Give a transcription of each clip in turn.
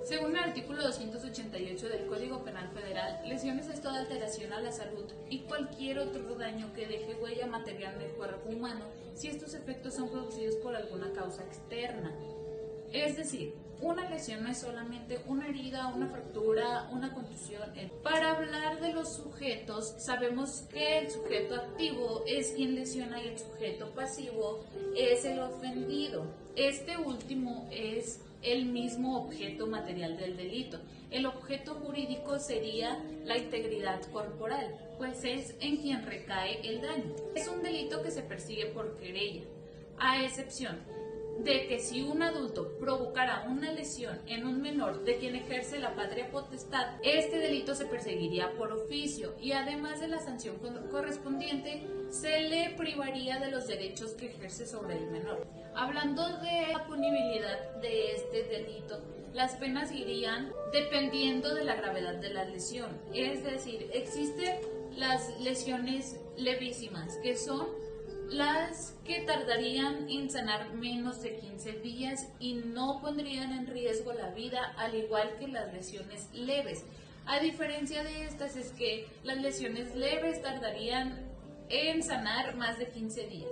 Según el artículo 288 del Código Penal Federal, lesiones es toda alteración a la salud y cualquier otro daño que deje huella material en el cuerpo humano si estos efectos son producidos por alguna causa externa. Es decir, una lesión no es solamente una herida, una fractura, una contusión. Para hablar de los sujetos, sabemos que el sujeto activo es quien lesiona y el sujeto pasivo es el ofendido. Este último es el mismo objeto material del delito. El objeto jurídico sería la integridad corporal, pues es en quien recae el daño. Es un delito que se persigue por querella, a excepción de que si un adulto provocara una lesión en un menor de quien ejerce la patria potestad, este delito se perseguiría por oficio y además de la sanción correspondiente, se le privaría de los derechos que ejerce sobre el menor. Hablando de la punibilidad de este delito, las penas irían dependiendo de la gravedad de la lesión. Es decir, existen las lesiones levísimas, que son las que tardarían en sanar menos de 15 días y no pondrían en riesgo la vida, al igual que las lesiones leves. A diferencia de estas es que las lesiones leves tardarían en sanar más de 15 días.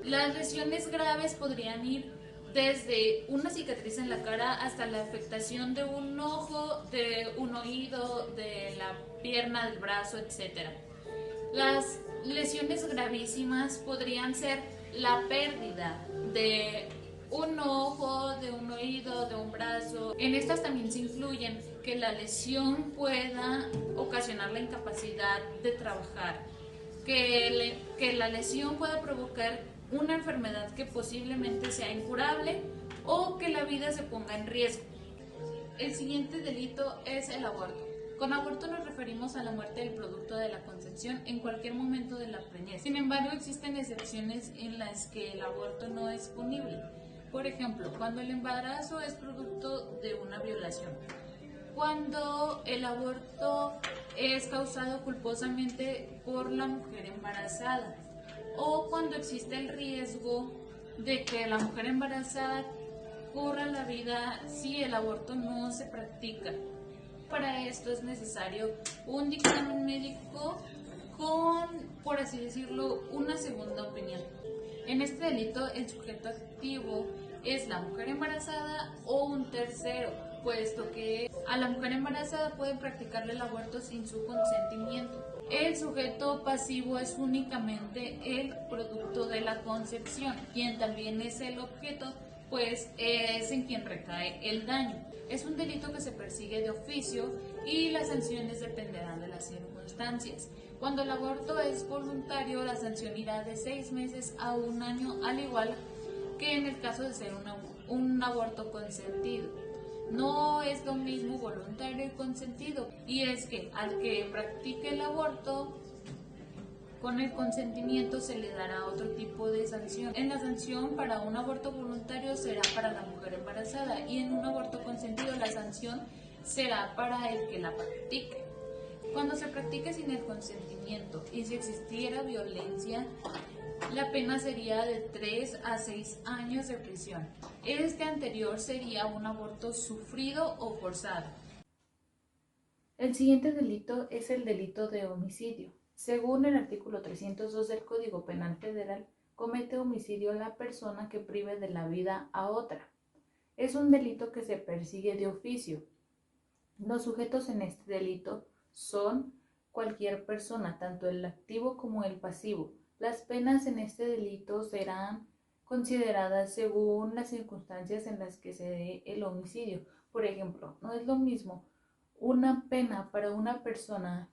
Las lesiones graves podrían ir desde una cicatriz en la cara hasta la afectación de un ojo, de un oído, de la pierna, del brazo, etc. Las lesiones gravísimas podrían ser la pérdida de un ojo, de un oído, de un brazo. En estas también se incluyen que la lesión pueda ocasionar la incapacidad de trabajar, que la lesión pueda provocar una enfermedad que posiblemente sea incurable o que la vida se ponga en riesgo. El siguiente delito es el aborto. Con aborto nos referimos a la muerte del producto de la concepción en cualquier momento de la preñez. Sin embargo, existen excepciones en las que el aborto no es punible. Por ejemplo, cuando el embarazo es producto de una violación, cuando el aborto es causado culposamente por la mujer embarazada o cuando existe el riesgo de que la mujer embarazada corra la vida si el aborto no se practica. Para esto es necesario un dictamen médico con, por así decirlo, una segunda opinión. En este delito, el sujeto activo es la mujer embarazada o un tercero, puesto que a la mujer embarazada pueden practicarle el aborto sin su consentimiento. El sujeto pasivo es únicamente el producto de la concepción, quien también es el objeto, pues es en quien recae el daño. Es un delito que se persigue de oficio y las sanciones dependerán de las circunstancias. Cuando el aborto es voluntario, la sanción irá de 6 meses a 1 año, al igual que en el caso de ser un aborto consentido. No es lo mismo voluntario y consentido, y es que al que practique el aborto con el consentimiento se le dará otro tipo de sanción. En la sanción para un aborto voluntario será para la mujer embarazada y en un aborto consentido la sanción será para el que la practique. Cuando se practique sin el consentimiento y si existiera violencia, la pena sería de 3 a 6 años de prisión. Este anterior sería un aborto sufrido o forzado. El siguiente delito es el delito de homicidio. Según el artículo 302 del Código Penal Federal, comete homicidio la persona que prive de la vida a otra. Es un delito que se persigue de oficio. Los sujetos en este delito son cualquier persona, tanto el activo como el pasivo. Las penas en este delito serán consideradas según las circunstancias en las que se dé el homicidio. Por ejemplo, no es lo mismo una pena para una persona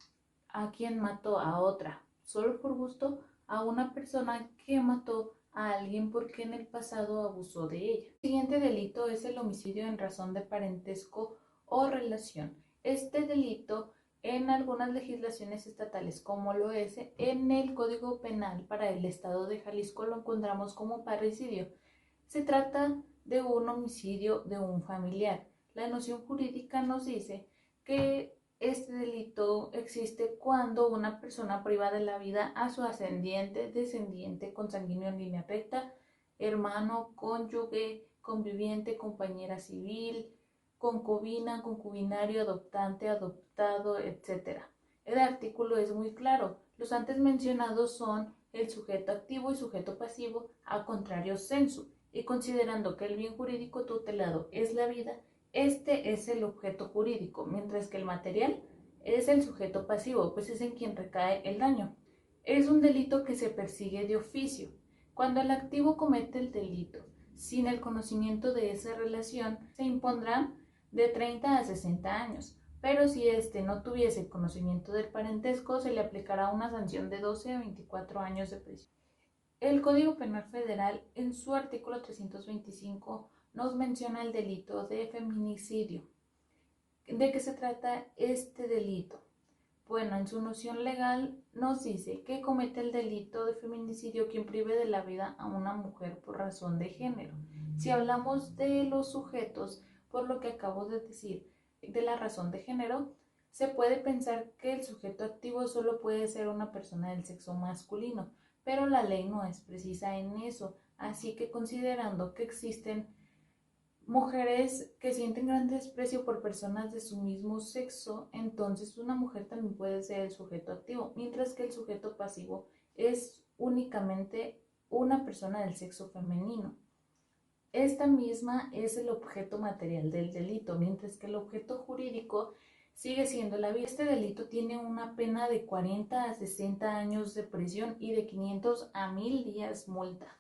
a quien mató a otra solo por gusto a una persona que mató a alguien porque en el pasado abusó de ella. El siguiente delito es el homicidio en razón de parentesco o relación. Este delito en algunas legislaciones estatales, como lo es en el Código Penal para el Estado de Jalisco, lo encontramos como parricidio. Se trata de un homicidio de un familiar. La noción jurídica nos dice que este delito existe cuando una persona priva de la vida a su ascendiente, descendiente, consanguíneo en línea recta, hermano, cónyuge, conviviente, compañera civil, concubina, concubinario, adoptante, adoptado, etc. El artículo es muy claro. Los antes mencionados son el sujeto activo y sujeto pasivo a contrario sensu, y considerando que el bien jurídico tutelado es la vida, este es el objeto jurídico, mientras que el material es el sujeto pasivo, pues es en quien recae el daño. Es un delito que se persigue de oficio. Cuando el activo comete el delito sin el conocimiento de esa relación, se impondrá de 30 a 60 años, pero si éste no tuviese conocimiento del parentesco, se le aplicará una sanción de 12 a 24 años de prisión. El Código Penal Federal, en su artículo 325, nos menciona el delito de feminicidio. ¿De qué se trata este delito? Bueno, en su noción legal nos dice que comete el delito de feminicidio quien prive de la vida a una mujer por razón de género. Si hablamos de los sujetos, por lo que acabo de decir, de la razón de género, se puede pensar que el sujeto activo solo puede ser una persona del sexo masculino, pero la ley no es precisa en eso, así que considerando que existen mujeres que sienten gran desprecio por personas de su mismo sexo, entonces una mujer también puede ser el sujeto activo, mientras que el sujeto pasivo es únicamente una persona del sexo femenino. Esta misma es el objeto material del delito, mientras que el objeto jurídico sigue siendo la vida. Este delito tiene una pena de 40 a 60 años de prisión y de 500 a 1000 días multa.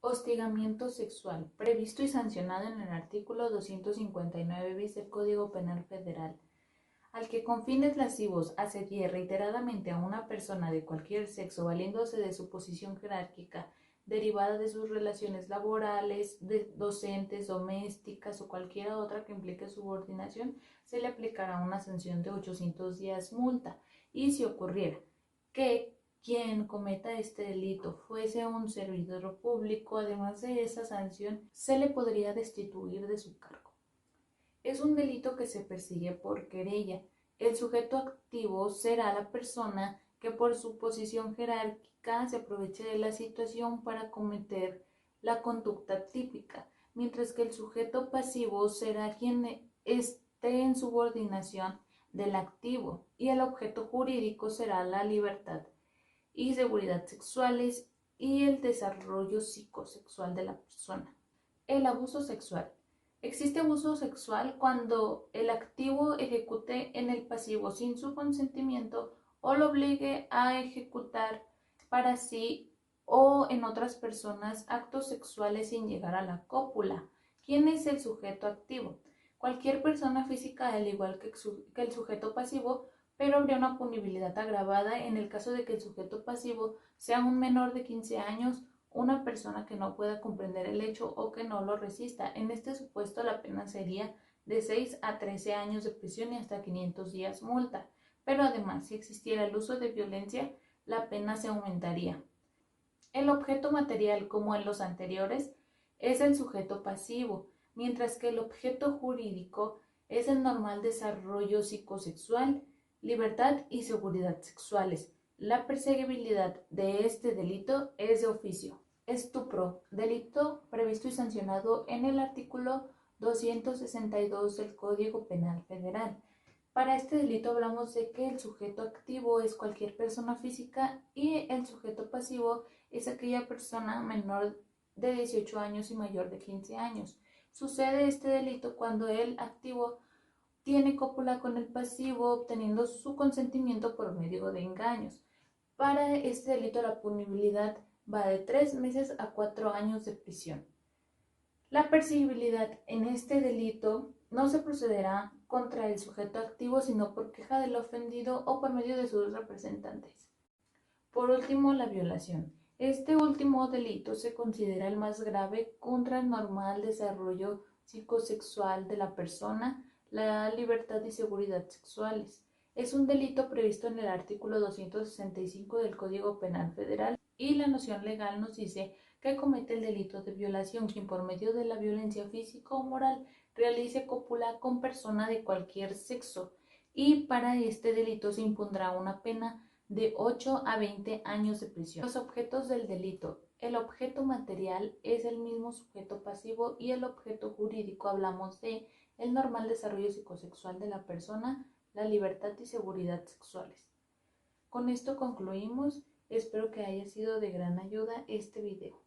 Hostigamiento sexual, previsto y sancionado en el artículo 259 bis del Código Penal Federal. Al que con fines lascivos asedie reiteradamente a una persona de cualquier sexo valiéndose de su posición jerárquica derivada de sus relaciones laborales, docentes, domésticas o cualquier otra que implique subordinación, se le aplicará una sanción de 800 días multa. Y si ocurriera que quien cometa este delito fuese un servidor público, además de esa sanción, se le podría destituir de su cargo. Es un delito que se persigue por querella. El sujeto activo será la persona que por su posición jerárquica se aproveche de la situación para cometer la conducta típica, mientras que el sujeto pasivo será quien esté en subordinación del activo y el objeto jurídico será la libertad y seguridad sexuales y el desarrollo psicosexual de la persona. El abuso sexual. Existe abuso sexual cuando el activo ejecute en el pasivo sin su consentimiento o lo obligue a ejecutar para sí o en otras personas actos sexuales sin llegar a la cópula. ¿Quién es el sujeto activo? Cualquier persona física, al igual que el sujeto pasivo, pero habría una punibilidad agravada en el caso de que el sujeto pasivo sea un menor de 15 años, una persona que no pueda comprender el hecho o que no lo resista. En este supuesto la pena sería de 6 a 13 años de prisión y hasta 500 días multa. Pero además, si existiera el uso de violencia, la pena se aumentaría. El objeto material, como en los anteriores, es el sujeto pasivo, mientras que el objeto jurídico es el normal desarrollo psicosexual, libertad y seguridad sexuales. La perseguibilidad de este delito es de oficio. Estupro, delito previsto y sancionado en el artículo 262 del Código Penal Federal. Para este delito hablamos de que el sujeto activo es cualquier persona física y el sujeto pasivo es aquella persona menor de 18 años y mayor de 15 años. Sucede este delito cuando el activo tiene cópula con el pasivo obteniendo su consentimiento por medio de engaños. Para este delito la punibilidad va de 3 meses a 4 años de prisión. La perseguibilidad en este delito no se procederá contra el sujeto activo, sino por queja del ofendido o por medio de sus representantes. Por último, la violación. Este último delito se considera el más grave contra el normal desarrollo psicosexual de la persona, la libertad y seguridad sexuales. Es un delito previsto en el artículo 265 del Código Penal Federal y la noción legal nos dice que comete el delito de violación quien por medio de la violencia física o moral realice cópula con persona de cualquier sexo, y para este delito se impondrá una pena de 8 a 20 años de prisión. Los objetos del delito. El objeto material es el mismo sujeto pasivo y el objeto jurídico hablamos de el normal desarrollo psicosexual de la persona, la libertad y seguridad sexuales. Con esto concluimos. Espero que haya sido de gran ayuda este video.